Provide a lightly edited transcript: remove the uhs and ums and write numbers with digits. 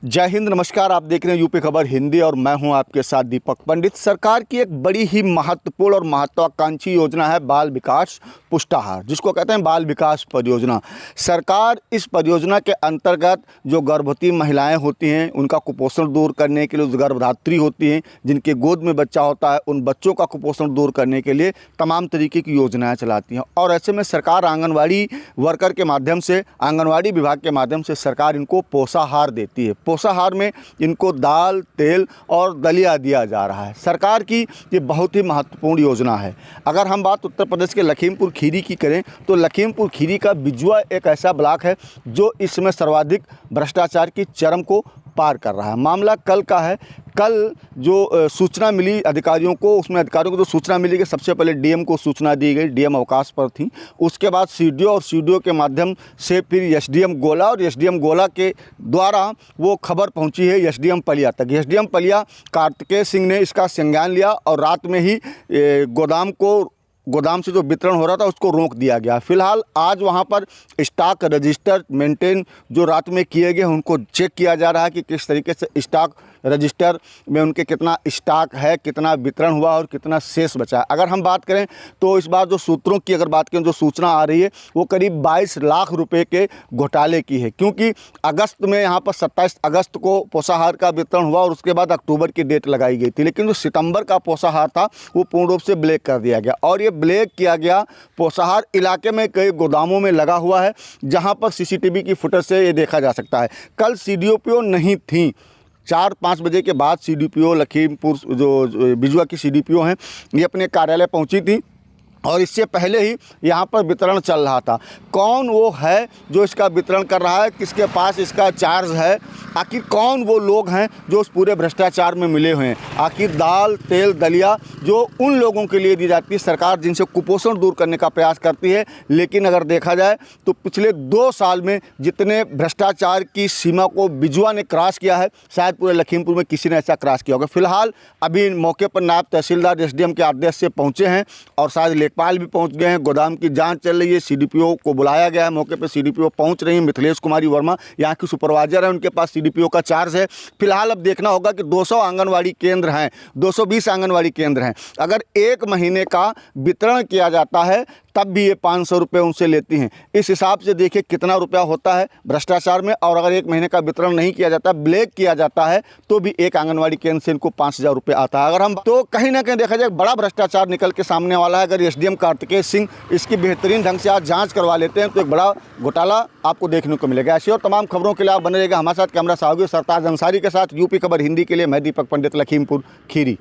जय हिंद, नमस्कार। आप देख रहे हैं यूपी खबर हिंदी और मैं हूं आपके साथ दीपक पंडित। सरकार की एक बड़ी ही महत्वपूर्ण और महत्वाकांक्षी योजना है बाल विकास पुष्टाहार, जिसको कहते हैं बाल विकास परियोजना। सरकार इस परियोजना के अंतर्गत जो गर्भवती महिलाएं होती हैं उनका कुपोषण दूर करने के लिए, जो गर्भधात्री होती हैं जिनके गोद में बच्चा होता है, उन बच्चों का कुपोषण दूर करने के लिए तमाम तरीके की योजनाएँ चलाती हैं। और ऐसे में सरकार आंगनवाड़ी वर्कर के माध्यम से, आंगनवाड़ी विभाग के माध्यम से सरकार इनको पोषाहार देती है। पोषाहार में इनको दाल, तेल और दलिया दिया जा रहा है। सरकार की ये बहुत ही महत्वपूर्ण योजना है। अगर हम बात उत्तर प्रदेश के लखीमपुर खीरी की करें तो लखीमपुर खीरी का बिजुआ एक ऐसा ब्लॉक है जो इस समय सर्वाधिक भ्रष्टाचार की चरम को पार कर रहा है। मामला कल का है। कल जो सूचना मिली अधिकारियों को, उसमें अधिकारियों को जो सूचना मिली कि सबसे पहले डीएम को सूचना दी गई, डीएम अवकाश पर थी। उसके बाद सीडीओ और सीडीओ के माध्यम से फिर एसडीएम गोला और एसडीएम गोला के द्वारा वो खबर पहुंची है एसडीएम पलिया तक। एसडीएम पलिया कार्तिकेय सिंह ने इसका संज्ञान लिया और रात में ही गोदाम से जो वितरण हो रहा था उसको रोक दिया गया। फिलहाल आज वहां पर स्टॉक रजिस्टर मेंटेन जो रात में किए गए उनको चेक किया जा रहा है कि किस तरीके से स्टॉक रजिस्टर में उनके कितना स्टॉक है, कितना वितरण हुआ और कितना शेष बचा है। अगर हम बात करें तो इस बार जो सूत्रों की अगर बात करें, जो सूचना आ रही है वो करीब 22 लाख रुपए के घोटाले की है, क्योंकि अगस्त में यहाँ पर 27 अगस्त को पोषाहार का वितरण हुआ और उसके बाद अक्टूबर की डेट लगाई गई थी। लेकिन जो सितंबर का पोषाहार था वो पूर्ण रूप से ब्लैक कर दिया गया और ये ब्लैक किया गया पोषाहार इलाके में कई गोदामों में लगा हुआ है, जहाँ पर सीसीटीवी की फुटेज से ये देखा जा सकता है। कल सीडीपीओ नहीं थी। 4-5 बजे के बाद सीडीपीओ लखीमपुर जो बिजुआ की सीडीपीओ हैं ये अपने कार्यालय पहुंची थी और इससे पहले ही यहाँ पर वितरण चल रहा था। कौन वो है जो इसका वितरण कर रहा है, किसके पास इसका चार्ज है, आखिर कौन वो लोग हैं जो उस पूरे भ्रष्टाचार में मिले हुए हैं। आखिर दाल, तेल, दलिया जो उन लोगों के लिए दी जाती है, सरकार जिनसे कुपोषण दूर करने का प्रयास करती है। लेकिन अगर देखा जाए तो पिछले 2 साल में जितने भ्रष्टाचार की सीमा को बिजुआ ने क्रॉस किया है, शायद पूरे लखीमपुर में किसी ने ऐसा क्रॉस किया होगा। फिलहाल अभी मौके पर नायब तहसीलदार एसडीएम के आदेश से पहुँचे हैं और शायद लेखपाल भी पहुंच गए हैं। गोदाम की जांच चल रही है। सीडीपीओ को बुलाया गया है, मौके पर सीडीपीओ पहुंच रही है। मिथिलेश कुमारी वर्मा यहाँ की सुपरवाइजर है, उनके पास सीडीपीओ का चार्ज है। फिलहाल अब देखना होगा कि 200 आंगनवाड़ी केंद्र हैं, 220 आंगनवाड़ी केंद्र हैं। अगर 1 महीने का वितरण किया जाता है तब भी ये 500 रुपये उनसे लेती हैं। इस हिसाब से देखिए कितना रुपया होता है भ्रष्टाचार में। और अगर 1 महीने का वितरण नहीं किया जाता, ब्लैक किया जाता है, तो भी एक आंगनवाड़ी केंद्र से इनको 5000 रुपये आता है। अगर हम तो कहीं ना कहीं देखा जाए बड़ा भ्रष्टाचार निकल के सामने वाला है। अगर एसडीएम कार्तिकेय सिंह इसकी बेहतरीन ढंग से आज जाँच करवा लेते हैं तो एक बड़ा घोटाला आपको देखने को मिलेगा। ऐसी और तमाम खबरों के लिए आप बने रहेगा हमारे साथ। कैमरा सहयोगी सरताज अंसारी के साथ यूपी खबर हिंदी के लिए मैं दीपक पंडित, लखीमपुर खीरी।